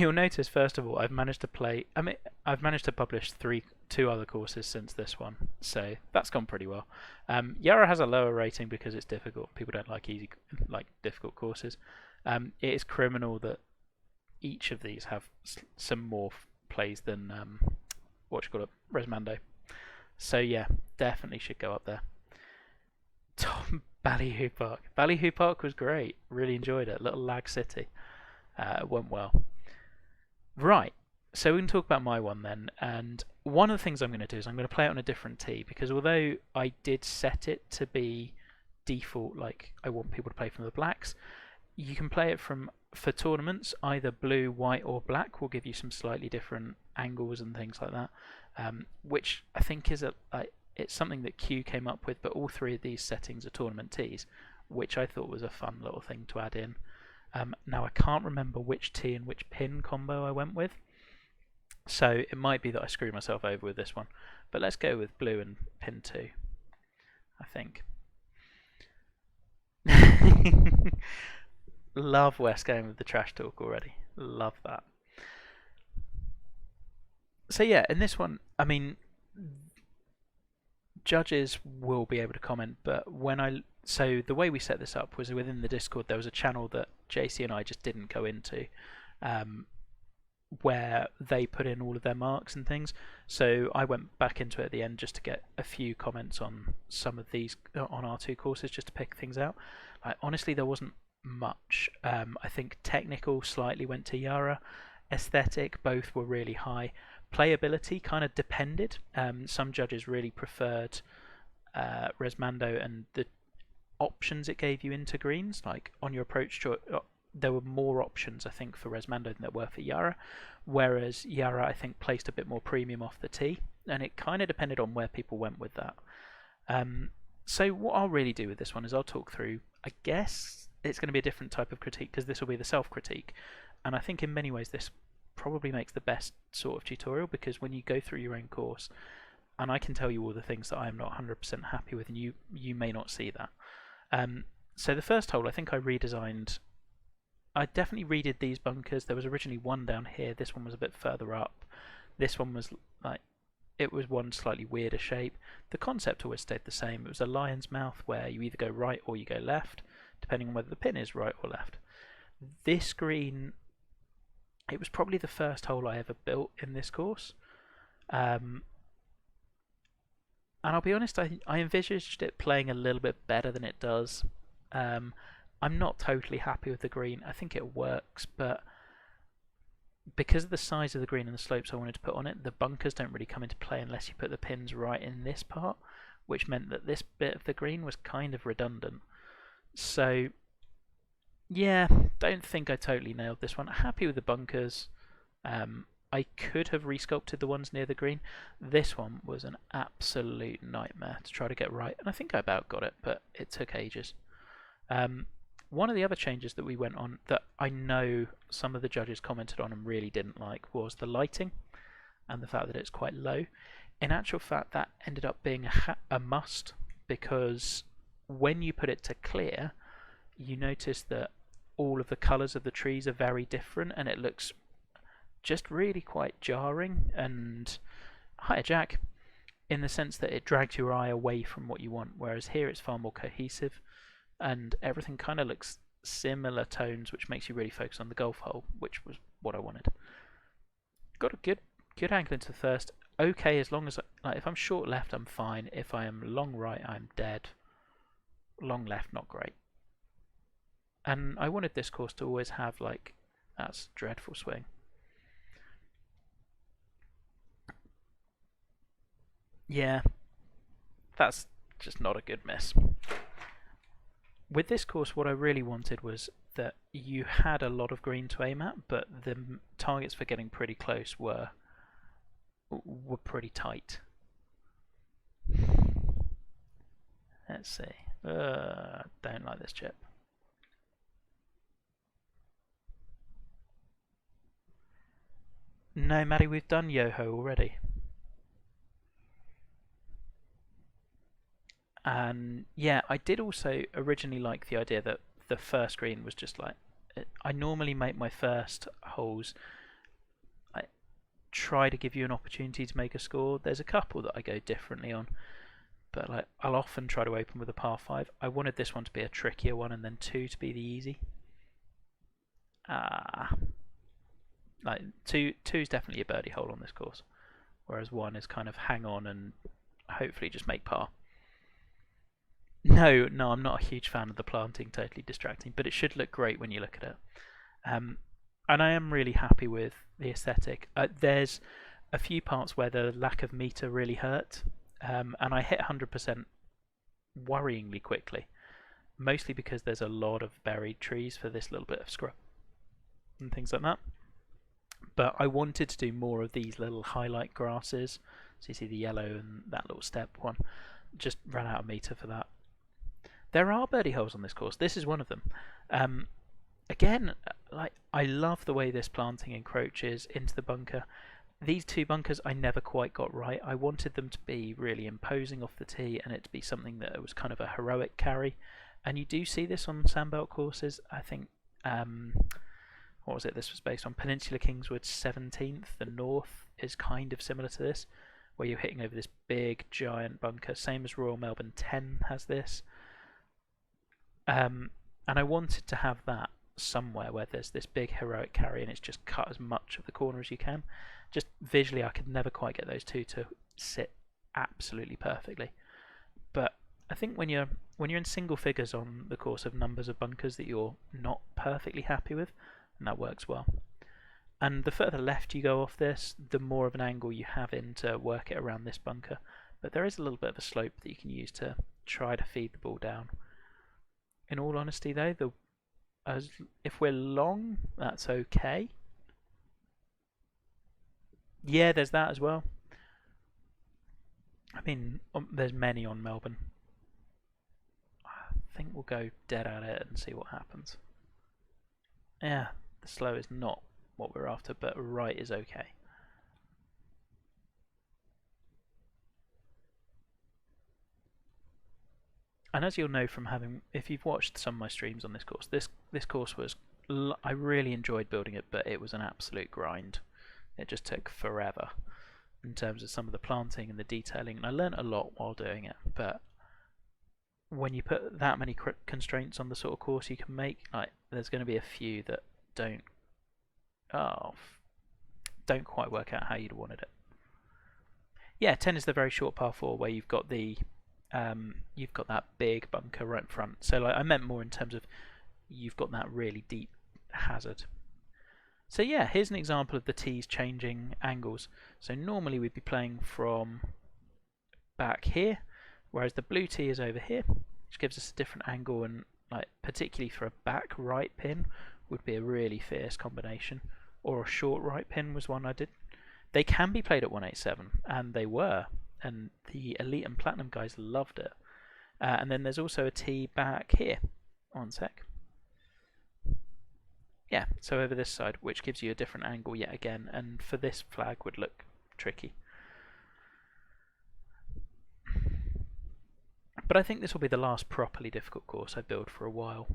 you'll notice first of all, I've managed to play. I mean, I've managed to publish two other courses since this one, so that's gone pretty well. Yarra has a lower rating because it's difficult. People don't like difficult courses. It is criminal that each of these have some more plays than what you call it, Resmando. So yeah, definitely should go up there. Ballyhoo Park. Ballyhoo Park was great. Really enjoyed it. Little lag city. Went well. Right. So we can talk about my one then. And one of the things I'm going to do is I'm going to play it on a different tee, because although I did set it to be default, like I want people to play from the blacks, you can play it for tournaments. Either blue, white, or black will give you some slightly different angles and things like that, which I think is it's something that Q came up with. But all three of these settings are tournament tees, which I thought was a fun little thing to add in. Now I can't remember which tee and which pin combo I went with, so it might be that I screwed myself over with this one. But let's go with blue and pin 2, I think. Love West going with the trash talk already. Love that. So yeah, in this one, I mean, judges will be able to comment, but so the way we set this up was within the Discord. There was a channel that JC and I just didn't go into, where they put in all of their marks and things. So I went back into it at the end just to get a few comments on some of these on our two courses, just to pick things out. Honestly, there wasn't much. I think technical slightly went to Yarra. Aesthetic, both were really high. Playability kind of depended. Some judges really preferred Resmando and the options it gave you into greens. Like on your approach to there were more options, I think, for Resmando than there were for Yarra, whereas Yarra, I think, placed a bit more premium off the tee, and it kind of depended on where people went with that. So what I'll really do with this one is I'll talk through, I guess it's going to be a different type of critique, because this will be the self-critique, and I think in many ways this probably makes the best sort of tutorial, because when you go through your own course, and I can tell you all the things that I'm not 100% happy with, and you may not see that. So the first hole, I think I definitely redid these bunkers. There was originally one down here. This one was a bit further up. This one was it was one slightly weirder shape. The concept always stayed the same. It was a lion's mouth where you either go right or you go left, depending on whether the pin is right or left. This green, it was probably the first hole I ever built in this course. And I'll be honest, I envisaged it playing a little bit better than it does. I'm not totally happy with the green. I think it works, but because of the size of the green and the slopes I wanted to put on it, the bunkers don't really come into play unless you put the pins right in this part, which meant that this bit of the green was kind of redundant. So yeah, don't think I totally nailed this one. Happy with the bunkers. I could have resculpted the ones near the green. This one was an absolute nightmare to try to get right, and I think I about got it, but it took ages. One of the other changes that we went on that I know some of the judges commented on and really didn't like was the lighting and the fact that it's quite low. In actual fact, that ended up being a must, because when you put it to clear, you notice that all of the colours of the trees are very different, and it looks just really quite jarring and hijack in the sense that it drags your eye away from what you want, whereas here it's far more cohesive and everything kind of looks similar tones, which makes you really focus on the golf hole, which was what I wanted. Got a good angle into the first. Okay, as long as if I'm short left, I'm fine. If I am long right, I'm dead. Long left, not great. And I wanted this course to always have that's a dreadful swing. Yeah, that's just not a good miss. With this course, what I really wanted was that you had a lot of green to aim at, but the targets for getting pretty close were pretty tight. Let's see. Don't like this chip. No, Maddie, we've done Yoho already. And yeah, I did also originally like the idea that the first green was just I normally make my first holes try to give you an opportunity to make a score. There's a couple that I go differently on, but like I'll often try to open with a par 5. I wanted this one to be a trickier one and then 2 to be the easy. Like two is definitely a birdie hole on this course, whereas 1 is kind of hang on and hopefully just make par. No, I'm not a huge fan of the planting, totally distracting, but it should look great when you look at it. And I am really happy with the aesthetic. There's a few parts where the lack of meter really hurt, and I hit 100% worryingly quickly, mostly because there's a lot of buried trees for this little bit of scrub and things like that. But I wanted to do more of these little highlight grasses. So you see the yellow and that little step one. Just ran out of meter for that. There are birdie holes on this course. This is one of them. Again, like I love the way this planting encroaches into the bunker. These 2 bunkers I never quite got right. I wanted them to be really imposing off the tee and it to be something that was kind of a heroic carry. And you do see this on sandbelt courses. I think, what was it? This was based on Peninsula Kingswood 17th. The North is kind of similar to this, where you're hitting over this big giant bunker. Same as Royal Melbourne 10 has this. And I wanted to have that somewhere where there's this big heroic carry and it's just cut as much of the corner as you can. Just visually I could never quite get those 2 to sit absolutely perfectly. But I think when you're in single figures on the course of numbers of bunkers that you're not perfectly happy with, and that works well. And the further left you go off this, the more of an angle you have in to work it around this bunker. But there is a little bit of a slope that you can use to try to feed the ball down. In all honesty though, if we're long, that's okay. Yeah, there's that as well. I mean, there's many on Melbourne. I think we'll go dead at it and see what happens. Yeah, the slow is not what we're after, but right is okay. And as you'll know from if you've watched some of my streams on this course, this course was, I really enjoyed building it, but it was an absolute grind. It just took forever in terms of some of the planting and the detailing, and I learnt a lot while doing it. But when you put that many constraints on the sort of course you can make, like there's going to be a few that don't quite work out how you'd wanted it. Yeah, 10 is the very short par 4 where you've got that big bunker right in front. So like, I meant more in terms of you've got that really deep hazard. So yeah, here's an example of the tees changing angles. So normally we'd be playing from back here, whereas the blue tee is over here, which gives us a different angle, and like particularly for a back right pin would be a really fierce combination. Or a short right pin was one I did. They can be played at 187, and they were, and the Elite and Platinum guys loved it. And then there's also a tee back here. One sec. Yeah, so over this side, which gives you a different angle yet again, and for this flag would look tricky. But I think this will be the last properly difficult course I build for a while.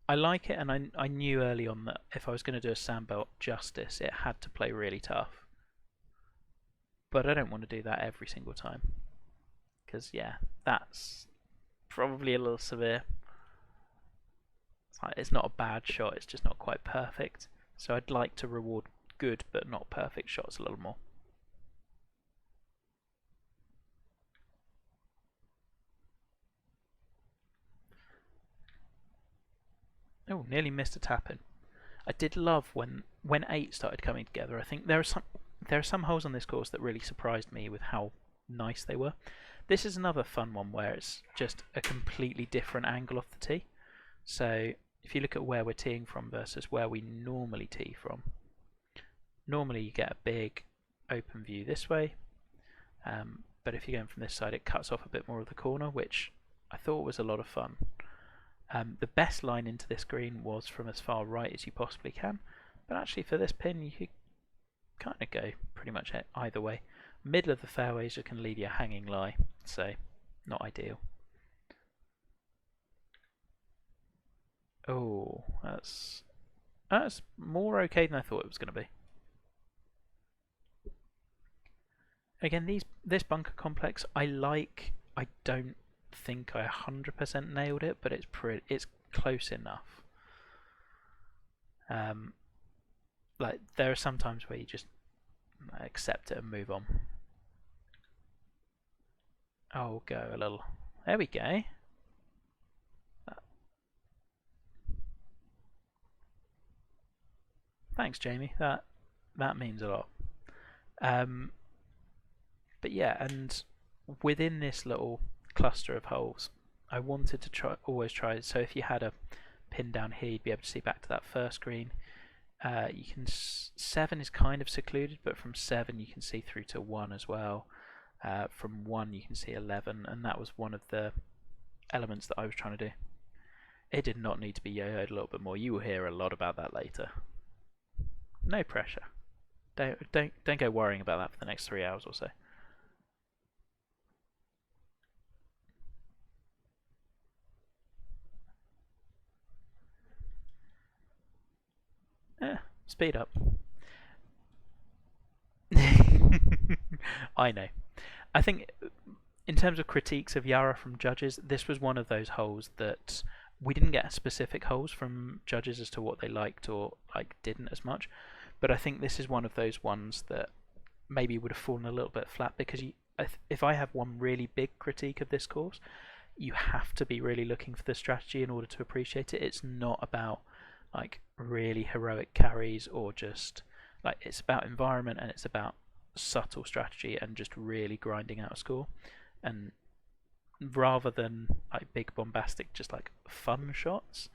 I like it, and I knew early on that if I was going to do a sandbelt justice, it had to play really tough. But I don't want to do that every single time, because yeah, that's probably a little severe. It's not a bad shot, it's just not quite perfect. So I'd like to reward good but not perfect shots a little more. Oh, nearly missed a tap in. I did love when 8 started coming together. I think there are some holes on this course that really surprised me with how nice they were. This is another fun one where it's just a completely different angle off the tee. So if you look at where we're teeing from versus where we normally tee from, normally you get a big open view this way, but if you're going from this side it cuts off a bit more of the corner, which I thought was a lot of fun. The best line into this green was from as far right as you possibly can, but actually for this pin you could kind of go pretty much either way. Middle of the fairways you can leave your hanging lie, so not ideal. Oh, that's more okay than I thought it was going to be. again, this bunker complex I like. I don't think I 100% nailed it, but it's close enough. Like there are some times where you just accept it and move on. Oh, go a little. There we go. Thanks, Jamie. That means a lot. Um, but yeah, and within this little cluster of holes, I wanted to always try. So if you had a pin down here, you'd be able to see back to that first green. You can 7 is kind of secluded, but from 7 you can see through to 1 as well. From 1 you can see 11, and that was one of the elements that I was trying to do. It did not need to be yo-yoed a little bit more. You will hear a lot about that later. No pressure. Don't go worrying about that for the next 3 hours or so. Speed up. I know. I think in terms of critiques of Yarra from judges, this was one of those holes that we didn't get specific holes from judges as to what they liked or didn't as much. But I think this is one of those ones that maybe would have fallen a little bit flat because if I have one really big critique of this course, you have to be really looking for the strategy in order to appreciate it. It's not about really heroic carries or just it's about environment, and it's about subtle strategy and just really grinding out a score, and rather than big bombastic just fun shots.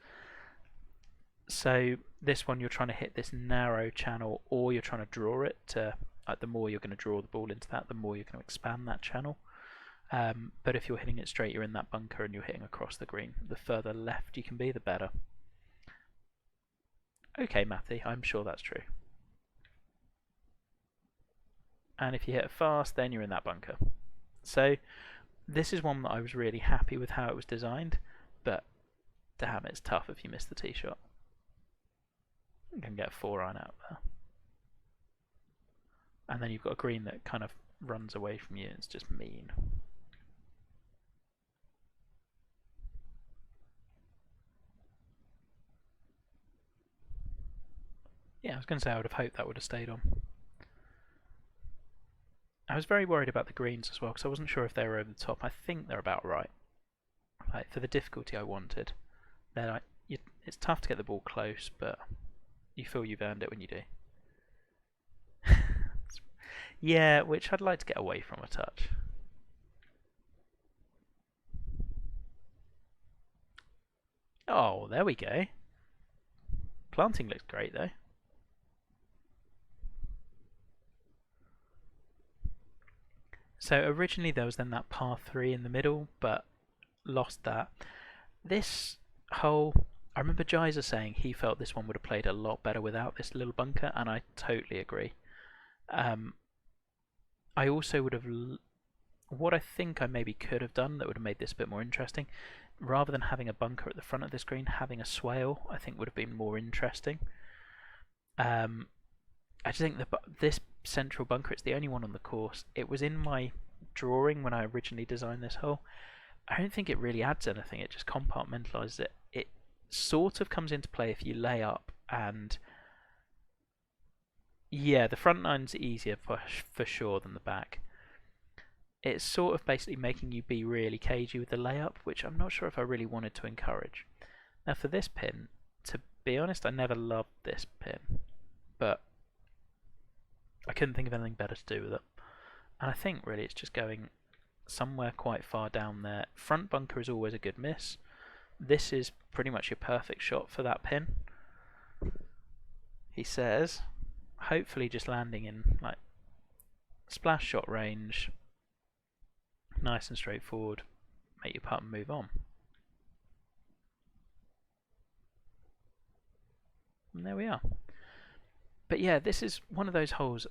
So this one you're trying to hit this narrow channel, or you're trying to draw it to the more you're going to draw the ball into that, the more you're going to expand that channel. But if you're hitting it straight, you're in that bunker and you're hitting across the green. The further left you can be, the better. Okay, Matty, I'm sure that's true. And if you hit it fast, then you're in that bunker. So this is one that I was really happy with how it was designed, but damn, it's tough if you miss the tee shot. You can get a 4-iron out there. And then you've got a green that kind of runs away from you. It's just mean. Yeah, I was going to say I would have hoped that would have stayed on. I was very worried about the greens as well because I wasn't sure if they were over the top. I think they're about right. For the difficulty I wanted, they're it's tough to get the ball close, but you feel you've earned it when you do. Yeah, which I'd like to get away from a touch. Oh, there we go. Planting looks great though. So originally there was then that par 3 in the middle, but lost that. This hole, I remember Jizer saying he felt this one would have played a lot better without this little bunker, and I totally agree. I also would have, what I think I maybe could have done that would have made this a bit more interesting, rather than having a bunker at the front of the screen, having a swale I think would have been more interesting. I just think this central bunker, it's the only one on the course. It was in my drawing when I originally designed this hole. I don't think it really adds anything. It just compartmentalizes it. It sort of comes into play if you lay up, and yeah, the front nine's easier for sure than the back. It's sort of basically making you be really cagey with the layup, which I'm not sure if I really wanted to encourage. Now for this pin, to be honest, I never loved this pin, but I couldn't think of anything better to do with it. And I think really it's just going somewhere quite far down there. Front bunker is always a good miss. This is pretty much your perfect shot for that pin. He says, hopefully just landing in splash shot range, nice and straightforward, make your putt and move on. And there we are. But yeah, this is one of those holes.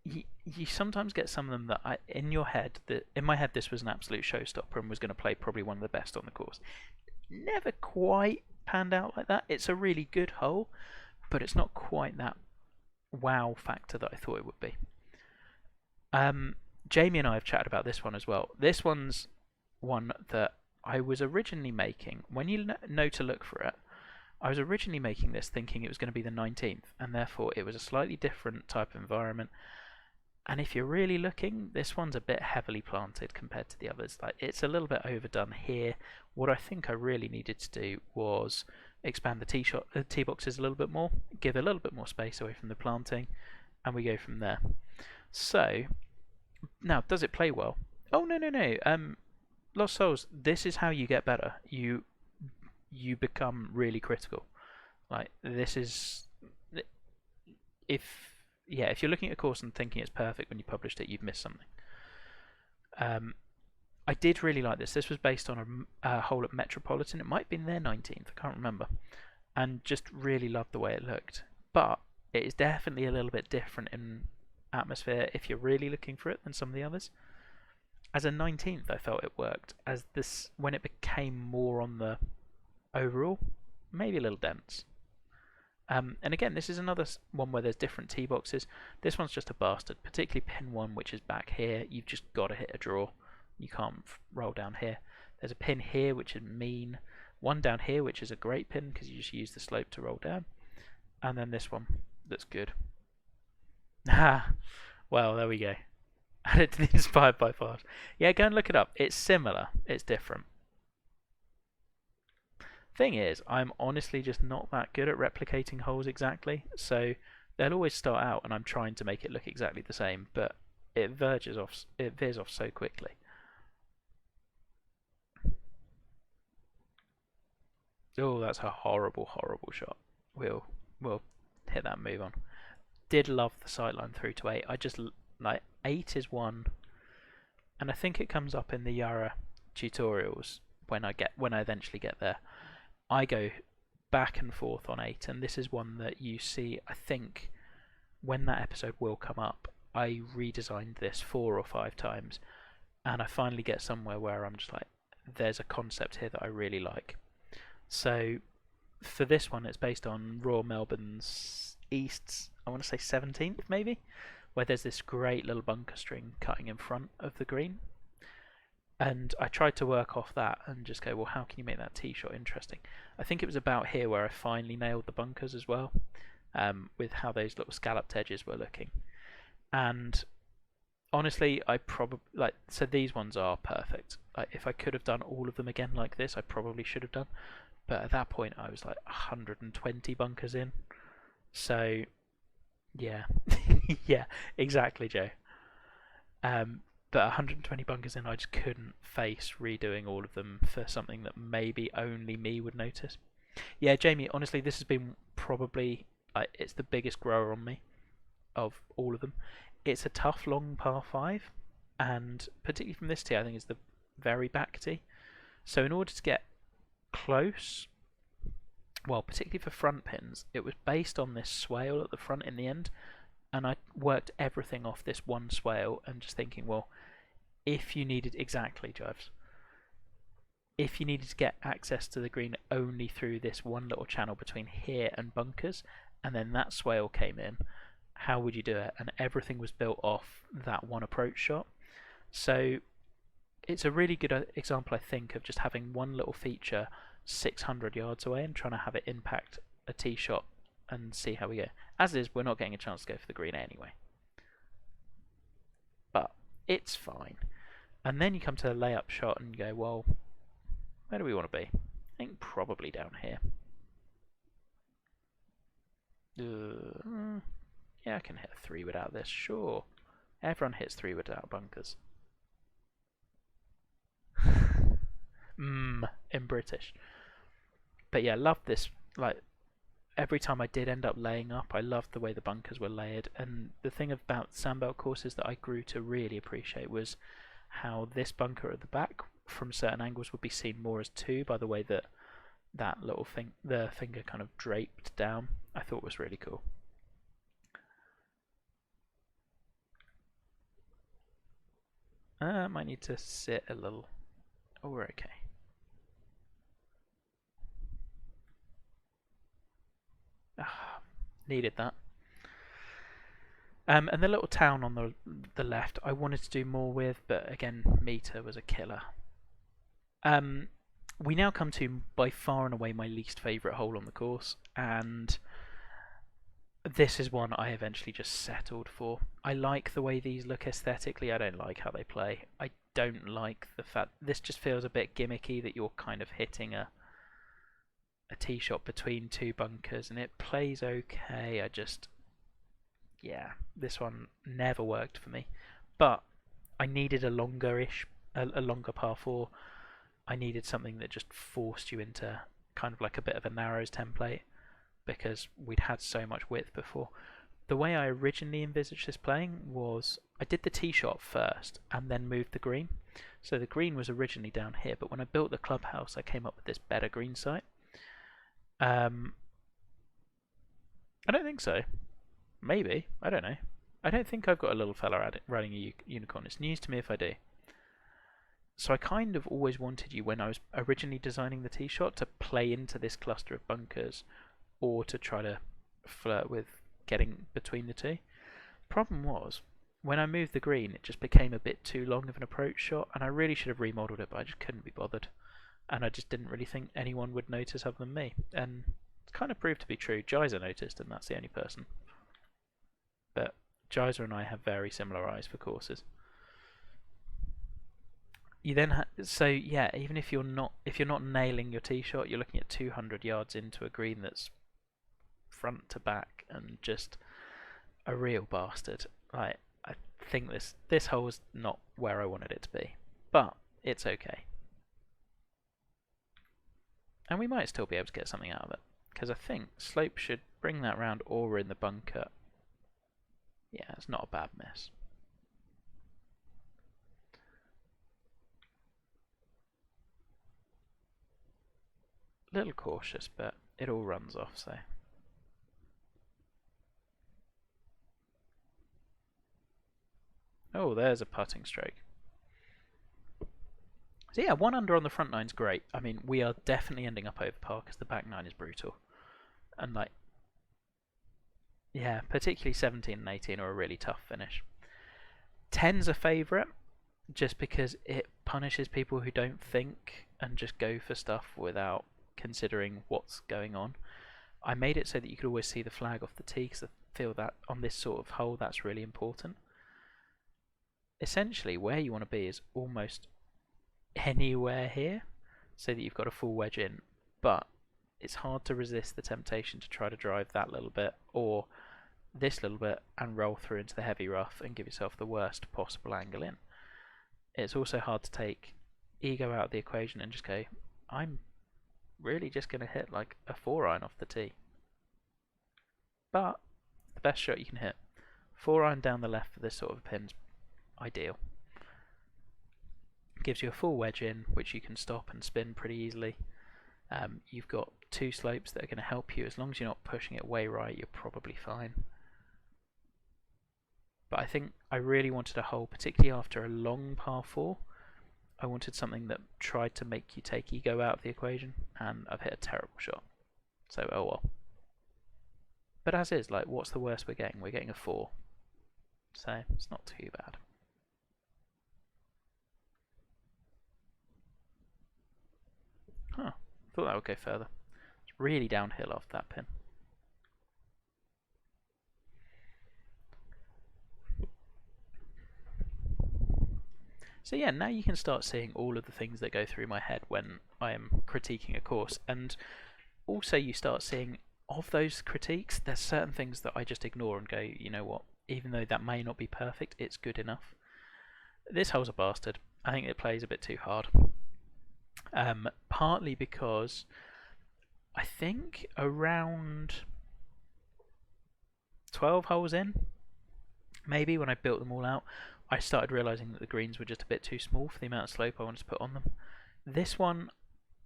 You sometimes get some of them that in my head this was an absolute showstopper and was going to play probably one of the best on the course. Never quite panned out like that. It's a really good hole, but it's not quite that wow factor that I thought it would be. Jamie and I have chatted about this one as well. This one's one that I was originally making. When you know to look for it, I was originally making this thinking it was going to be the 19th, and therefore it was a slightly different type of environment. And if you're really looking, this one's a bit heavily planted compared to the others. Like, it's a little bit overdone here. What I think I really needed to do was expand the tee boxes a little bit more, give a little bit more space away from the planting, and we go from there. So now, does it play well? Oh, no, no, no. Lost Souls, this is how you get better. You become really critical. Like, this is if if you're looking at a course and thinking it's perfect when you published it, you've missed something. I did really like this. This was based on a hole at Metropolitan. It might have been their 19th, I can't remember, and just really loved the way it looked. But it is definitely a little bit different in atmosphere if you're really looking for it than some of the others. As a 19th, I felt it worked. As this, when it became more on the overall, maybe a little dense. And again, this is another one where there's different tee boxes. This one's just a bastard, particularly pin 1, which is back here. You've just got to hit a draw. You can't roll down here. There's a pin here, which is mean. One down here, which is a great pin because you just use the slope to roll down. And then this one, that's good. Well, there we go. Added to the Inspired by Fast. Yeah, go and look it up. It's similar. It's different. Thing is, I'm honestly just not that good at replicating holes exactly, so they'll always start out and I'm trying to make it look exactly the same, but it veers off so quickly. Oh, that's a horrible, horrible shot. We'll hit that and move on. Did love the sightline through to 8. I just like 8 is one, and I think it comes up in the Yarra tutorials when I eventually get there. I go back and forth on 8, and this is one that you see, I think, when that episode will come up. I redesigned this 4 or 5 times, and I finally get somewhere where I'm just like, there's a concept here that I really like. So for this one, it's based on Royal Melbourne's East's, I want to say 17th maybe, where there's this great little bunker string cutting in front of the green. And I tried to work off that and just go, well, how can you make that tee shot interesting? I think it was about here where I finally nailed the bunkers as well, with how those little scalloped edges were looking. And honestly, I probably so these ones are perfect. Like, if I could have done all of them again like this, I probably should have done. But at that point, I was like 120 bunkers in. So, yeah, yeah, exactly, Joe. But 120 bunkers in, I just couldn't face redoing all of them for something that maybe only me would notice. Yeah, Jamie, honestly, this has been probably, it's the biggest grower on me of all of them. It's a tough, long par 5, and particularly from this tee, I think it's the very back tee. So in order to get close, well, particularly for front pins, it was based on this swale at the front in the end, and I worked everything off this one swale and just thinking, well, if you needed, exactly, Jives, if you needed to get access to the green only through this one little channel between here and bunkers, and then that swale came in, how would you do it? And everything was built off that one approach shot. So it's a really good example, I think, of just having one little feature 600 yards away and trying to have it impact a tee shot and see how we go. As is, we're not getting a chance to go for the green anyway. But it's fine. And then you come to the layup shot and you go, well, where do we want to be? I think probably down here. Yeah, I can hit a 3 without this, sure. Everyone hits 3 without bunkers. In British. But yeah, loved this. Like, every time I did end up laying up, I loved the way the bunkers were layered. And the thing about sandbelt courses that I grew to really appreciate was how this bunker at the back, from certain angles, would be seen more as 2 by the way that that little thing, the finger kind of draped down. I thought was really cool. Might need to sit a little. Oh, we're okay. Needed that. And the little town on the left, I wanted to do more with, but again, meter was a killer. We now come to by far and away my least favourite hole on the course, and this is one I eventually just settled for. I like the way these look aesthetically. I don't like how they play. I don't like the fact this just feels a bit gimmicky that you're kind of hitting a tee shot between two bunkers, and it plays okay. Yeah, this one never worked for me. But I needed a longer par four. I needed something that just forced you into kind of like a bit of a narrows template, because we'd had so much width before. The way I originally envisaged this playing was I did the tee shot first and then moved the green. So the green was originally down here, but when I built the clubhouse, I came up with this better green site. I don't think so. Maybe. I don't know. I don't think I've got a little fella riding a unicorn. It's news to me if I do. So I kind of always wanted you, when I was originally designing the tee shot, to play into this cluster of bunkers, or to try to flirt with getting between the two. Problem was, when I moved the green, it just became a bit too long of an approach shot, and I really should have remodeled it, but I just couldn't be bothered. And I just didn't really think anyone would notice other than me. And it kind of proved to be true. Jaiza noticed, and that's the only person. But Jaiza and I have very similar eyes for courses. You then so yeah, even if you're not nailing your tee shot, you're looking at 200 yards into a green that's front to back and just a real bastard. I think this hole is not where I wanted it to be, but it's okay, and we might still be able to get something out of it, because I think slope should bring that round, or we're in the bunker. Yeah, it's not a bad miss. Little cautious, but it all runs off, so. Oh, there's a putting stroke. So yeah, 1 under on the front nine's great. I mean, we are definitely ending up over par because the back nine is brutal. And like, yeah, particularly 17 and 18 are a really tough finish. 10's a favourite, just because it punishes people who don't think and just go for stuff without considering what's going on. I made it so that you could always see the flag off the tee, because I feel that on this sort of hole that's really important. Essentially, where you want to be is almost anywhere here, so that you've got a full wedge in, but it's hard to resist the temptation to try to drive that little bit or this little bit and roll through into the heavy rough and give yourself the worst possible angle in. It's also hard to take ego out of the equation and just go, I'm really just going to hit like a 4-iron off the tee. But the best shot you can hit. 4-iron down the left for this sort of a pin's ideal. Gives you a full wedge in, which you can stop and spin pretty easily. You've got 2 slopes that are going to help you. As long as you're not pushing it way right, you're probably fine. But I think I really wanted a hole, particularly after a long par 4. I wanted something that tried to make you take ego out of the equation, and I've hit a terrible shot. So, oh well. But as is, like, what's the worst we're getting? We're getting a 4. So, it's not too bad. Huh. Thought that would go further. It's really downhill off that pin. So yeah, now you can start seeing all of the things that go through my head when I am critiquing a course, and also you start seeing, of those critiques, there's certain things that I just ignore and go, you know what, even though that may not be perfect, it's good enough. This hole's a bastard. I think it plays a bit too hard. Partly because I think around 12 holes in, maybe, when I built them all out, I started realising that the greens were just a bit too small for the amount of slope I wanted to put on them. This one,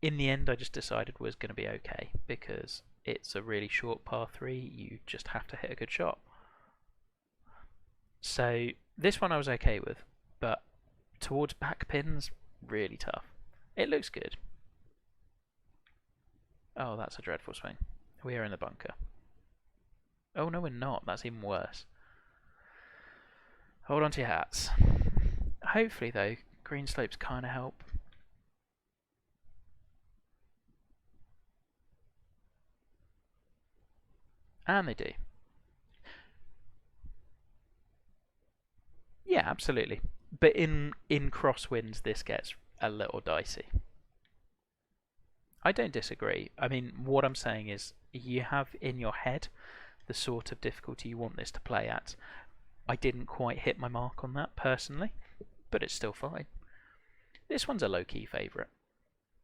in the end, I just decided was going to be okay, because it's a really short par 3, you just have to hit a good shot. So this one I was okay with, but towards back pins, really tough. It looks good. Oh, that's a dreadful swing. We are in the bunker. Oh no, we're not. That's even worse. Hold on to your hats. Hopefully, though, green slopes kind of help. And they do. Yeah, absolutely. But in crosswinds, this gets a little dicey. I don't disagree. I mean, what I'm saying is you have in your head the sort of difficulty you want this to play at. I didn't quite hit my mark on that personally, but it's still fine. This one's a low-key favourite.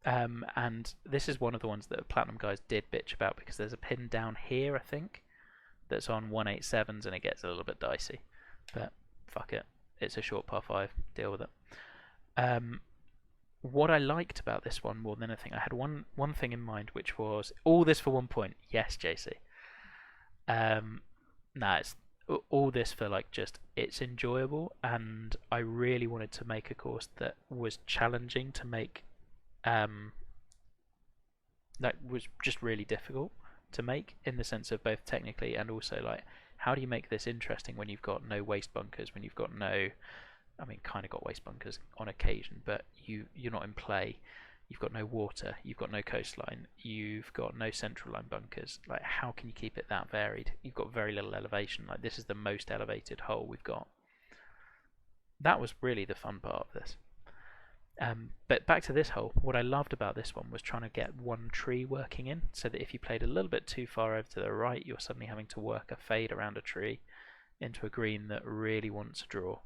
And this is one of the ones that Platinum guys did bitch about because there's a pin down here, I think, that's on 187s and it gets a little bit dicey. But fuck it. It's a short par 5. Deal with it. What I liked about this one more than anything, I had one thing in mind, which was all this for 1 point. Yes, JC. It's all this for like just it's enjoyable, and I really wanted to make a course that was challenging to make, that was just really difficult to make in the sense of both technically and also like how do you make this interesting when you've got no waste bunkers, when you've got no, I mean, kind of got waste bunkers on occasion, but you're not in play. You've got no water. You've got no coastline. You've got no central line bunkers. Like, how can you keep it that varied? You've got very little elevation. Like, this is the most elevated hole we've got. That was really the fun part of this. But back to this hole, what I loved about this one was trying to get one tree working in, so that if you played a little bit too far over to the right, you're suddenly having to work a fade around a tree into a green that really wants a draw.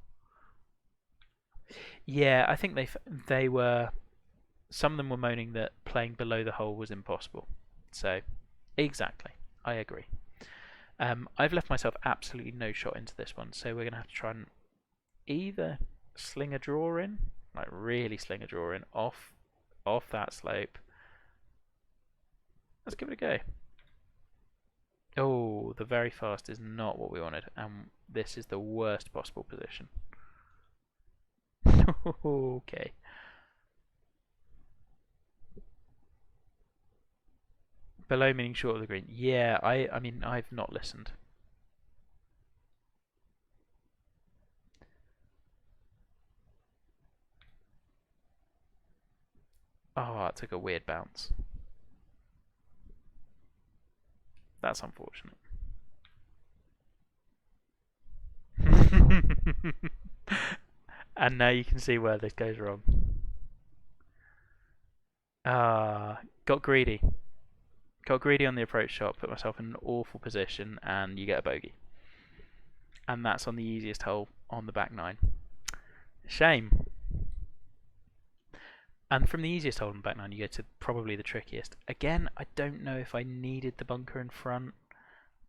Yeah, I think they were. Some of them were moaning that playing below the hole was impossible. So, exactly, I agree. I've left myself absolutely no shot into this one, so we're going to have to try and either sling a draw in, like really sling a draw in, off that slope. Let's give it a go. Oh, the very fast is not what we wanted, and this is the worst possible position. Okay. Below meaning short of the green. Yeah, I mean, I've not listened. Oh, it took a weird bounce. That's unfortunate. And now you can see where this goes wrong. Got greedy. Got greedy on the approach shot, put myself in an awful position, and you get a bogey. And that's on the easiest hole on the back nine. Shame. And from the easiest hole on the back nine, you go to probably the trickiest. Again, I don't know if I needed the bunker in front,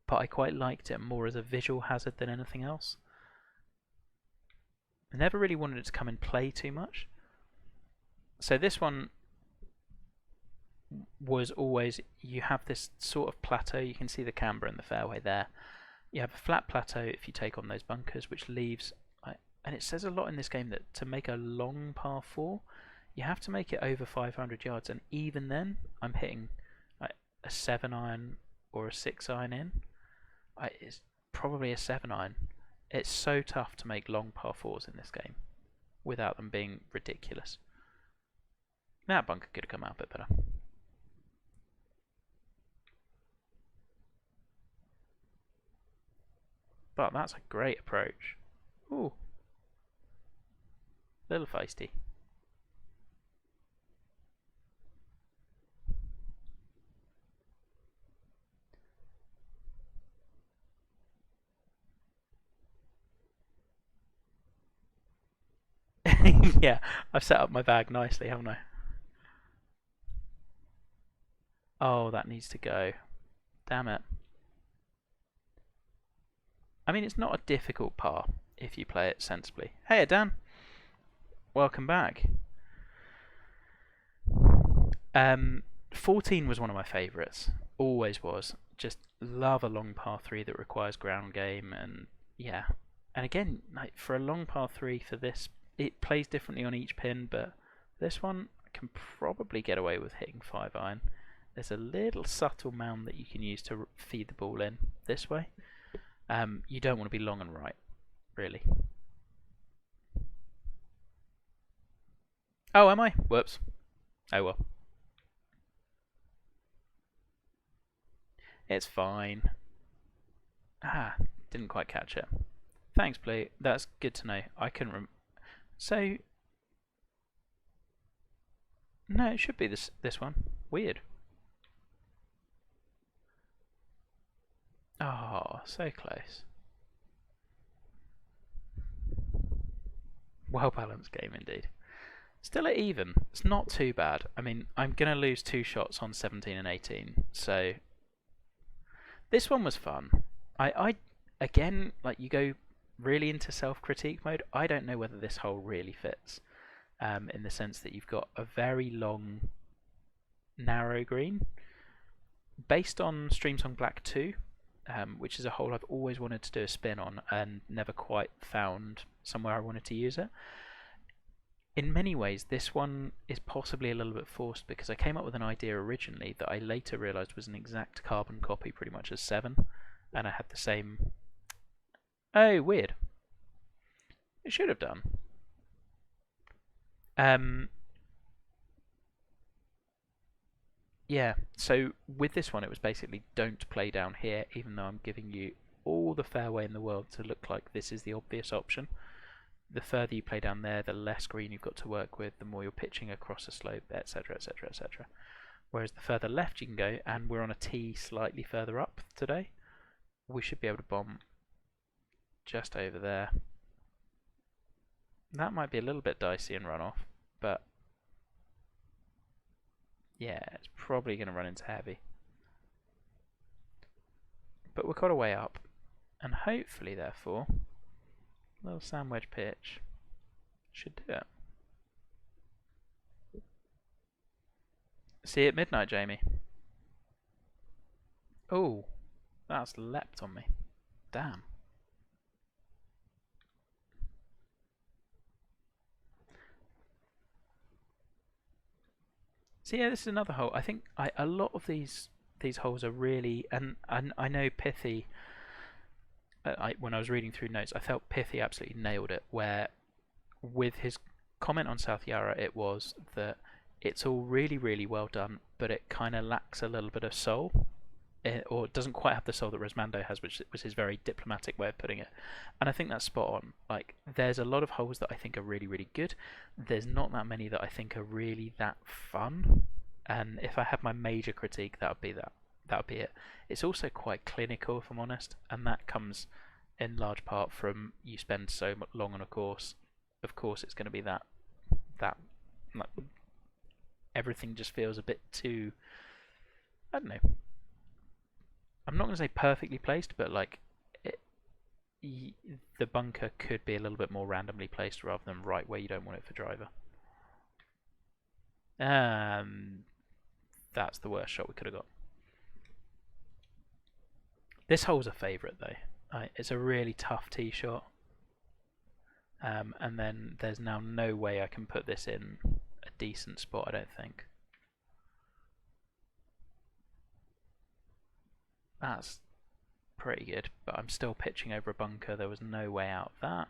but I quite liked it more as a visual hazard than anything else. I never really wanted it to come in play too much. So this one was always, you have this sort of plateau. You can see the camber in the fairway there. You have a flat plateau if you take on those bunkers, which leaves, and it says a lot in this game that to make a long par 4, you have to make it over 500 yards, and even then, I'm hitting a 7 iron or a 6 iron in. It's probably a 7 iron. It's so tough to make long par 4s in this game without them being ridiculous. That bunker could have come out a bit better. But that's a great approach. Ooh. Little feisty. Yeah, I've set up my bag nicely, haven't I? Oh, that needs to go. Damn it. I mean, it's not a difficult par if you play it sensibly. Hey, Dan. Welcome back. 14 was one of my favourites. Always was. Just love a long par 3 that requires ground game, and yeah. And again, like for a long par 3 for this, it plays differently on each pin, but this one I can probably get away with hitting 5 iron. There's a little subtle mound that you can use to feed the ball in this way. You don't want to be long and right, really. Oh, am I? Whoops. Oh well. It's fine. Ah, didn't quite catch it. Thanks, Blue. That's good to know. I couldn't So, no, it should be this one. Weird. Oh, so close. Well balanced game indeed. Still at even. It's not too bad. I mean, I'm going to lose 2 shots on 17 and 18, so this one was fun. I again, like, you go really into self-critique mode. I don't know whether this hole really fits, in the sense that you've got a very long, narrow green. Based on Streamsong Black 2, which is a hole I've always wanted to do a spin on and never quite found somewhere I wanted to use it. In many ways, this one is possibly a little bit forced because I came up with an idea originally that I later realised was an exact carbon copy pretty much as 7, and I had the same... Oh, weird. It should have done. Yeah, so with this one it was basically don't play down here, even though I'm giving you all the fairway in the world to look like this is the obvious option. The further you play down there, the less green you've got to work with, the more you're pitching across a slope, etc, etc, etc. Whereas the further left you can go, and we're on a tee slightly further up today, we should be able to bomb just over there. That might be a little bit dicey and run off, but yeah, it's probably going to run into heavy. But we're quite a way up, and hopefully, therefore, a little sand wedge pitch should do it. See you at midnight, Jamie. Oh, that's leapt on me. Damn. So yeah, this is another hole. I think a lot of these holes are really, and I know Pithy. When I was reading through notes, I felt Pithy absolutely nailed it. Where with his comment on South Yarra, it was that it's all really, really well done, but it kind of lacks a little bit of soul, or it doesn't quite have the soul that Rosmando has, which was his very diplomatic way of putting it. And I think that's spot on. Like, there's a lot of holes that I think are really, really good. There's not that many that I think are really that fun. And if I had my major critique, that would be that. That would be it. It's also quite clinical, if I'm honest, and that comes in large part from you spend so long on a course. Of course, it's going to be that like, everything just feels a bit too, I don't know. I'm not going to say perfectly placed, but like the bunker could be a little bit more randomly placed rather than right where you don't want it for driver. That's the worst shot we could have got. This hole's a favourite though. It's a really tough tee shot. And then there's now no way I can put this in a decent spot, I don't think. That's pretty good, but I'm still pitching over a bunker. There was no way out of that.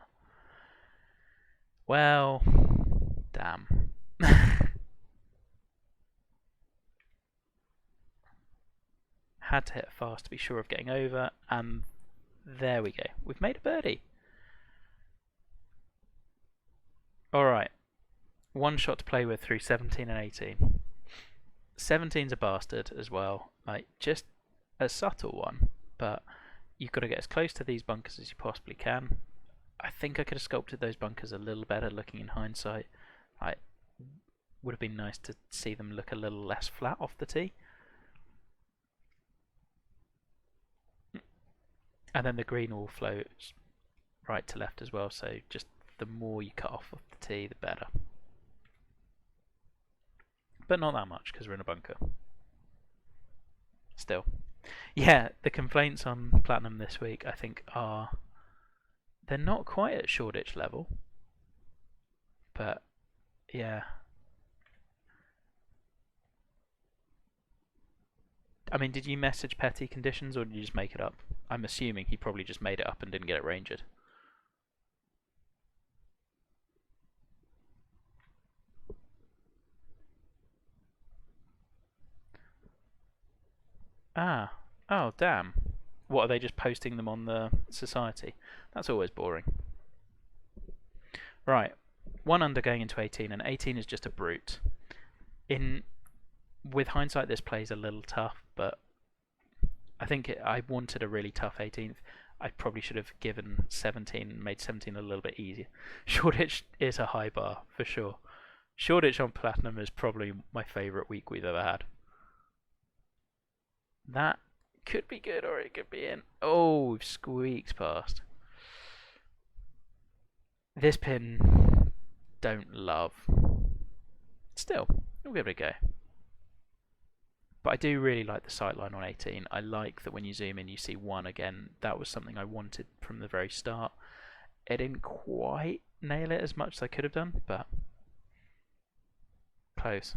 Well, damn. Had to hit fast to be sure of getting over, and there we go. We've made a birdie. Alright, one shot to play with through 17 and 18. 17's a bastard as well, like just a subtle one, but you've got to get as close to these bunkers as you possibly can. I think I could have sculpted those bunkers a little better looking in hindsight. I would have been nice to see them look a little less flat off the tee. And then the green all floats right to left as well, so just the more you cut off of the tee, the better. But not that much, because we're in a bunker. Still. Yeah, the complaints on Platinum this week, I think, are... They're not quite at Shoreditch level. But, yeah. I mean, did you message Petty conditions, or did you just make it up? I'm assuming he probably just made it up and didn't get it rangered. Ah. Oh, damn. What, are they just posting them on the society? That's always boring. Right. 1 under going into 18, and 18 is just a brute. With hindsight, this play's a little tough, but I think I wanted a really tough 18th. I probably should have given 17, made 17 a little bit easier. Shoreditch is a high bar, for sure. Shoreditch on Platinum is probably my favourite week we've ever had. That could be good or it could be in. Oh, we've squeaked past. This pin, don't love. Still, we'll give it a go. But I do really like the sightline on 18. I like that when you zoom in you see 1 again. That was something I wanted from the very start. It didn't quite nail it as much as I could have done, but close.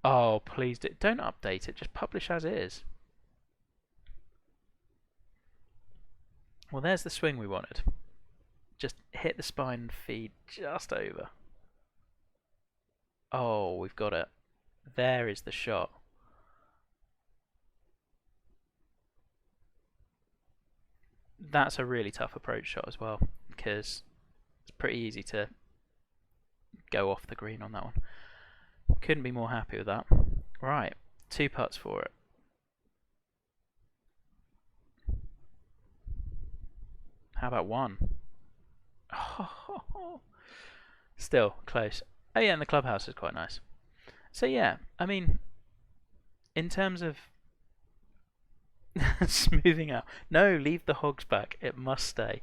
Oh, please don't update it. Just publish as is. Well, there's the swing we wanted. Just hit the spine feed just over. Oh, we've got it. There is the shot. That's a really tough approach shot as well, because it's pretty easy to go off the green on that one. Couldn't be more happy with that. Right, 2 putts for it. How about 1? Oh, still close. Oh yeah, and the clubhouse is quite nice. So yeah, I mean, in terms of smoothing out, no, leave the hogs back. It must stay.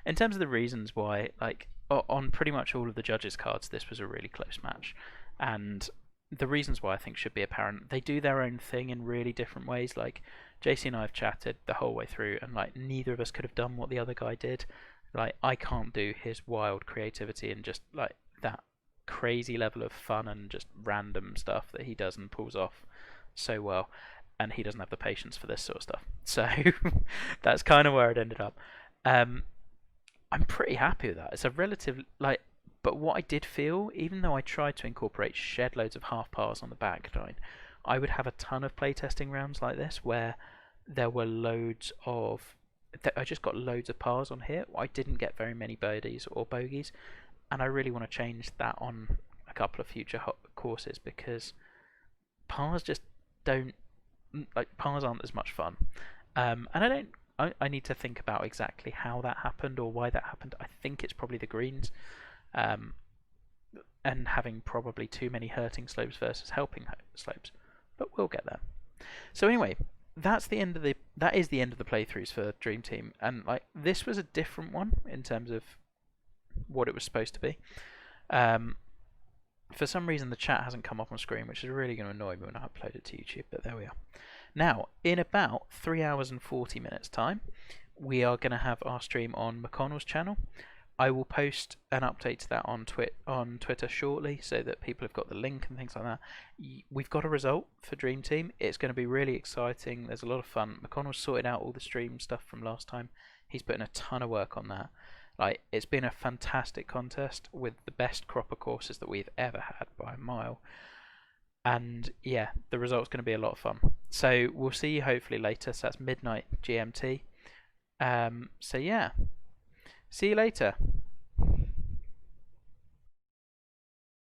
In terms of the reasons why, like on pretty much all of the judges' cards, this was a really close match, and the reasons why I think should be apparent. They do their own thing in really different ways. Like JC and I have chatted the whole way through, and like neither of us could have done what the other guy did. Like I can't do his wild creativity and just like that crazy level of fun and just random stuff that he does and pulls off so well. And he doesn't have the patience for this sort of stuff. So that's kind of where it ended up. I'm pretty happy with that. It's a relative like, but what I did feel, even though I tried to incorporate shed loads of half pars on the back nine, I would have a ton of playtesting rounds like this where there were loads of. I just got loads of pars on here. I didn't get very many birdies or bogeys, and I really want to change that on a couple of future courses because pars just don't. Like pars aren't as much fun, and I don't. I need to think about exactly how that happened or why that happened. I think it's probably the greens, and having probably too many hurting slopes versus helping slopes. But we'll get there. So anyway, that is the end of the playthroughs for Dream Team, and like this was a different one in terms of what it was supposed to be. For some reason the chat hasn't come up on screen, which is really going to annoy me when I upload it to YouTube, but there we are. Now, in about 3 hours and 40 minutes time, we are going to have our stream on McConnell's channel. I will post an update to that on Twitter shortly, so that people have got the link and things like that. We've got a result for Dream Team. It's going to be really exciting. There's a lot of fun. McConnell's sorted out all the stream stuff from last time. He's put in a ton of work on that. Like, it's been a fantastic contest with the best crop of courses that we've ever had by a mile. And yeah, the result's going to be a lot of fun. So we'll see you hopefully later. So that's midnight GMT. So yeah, see you later.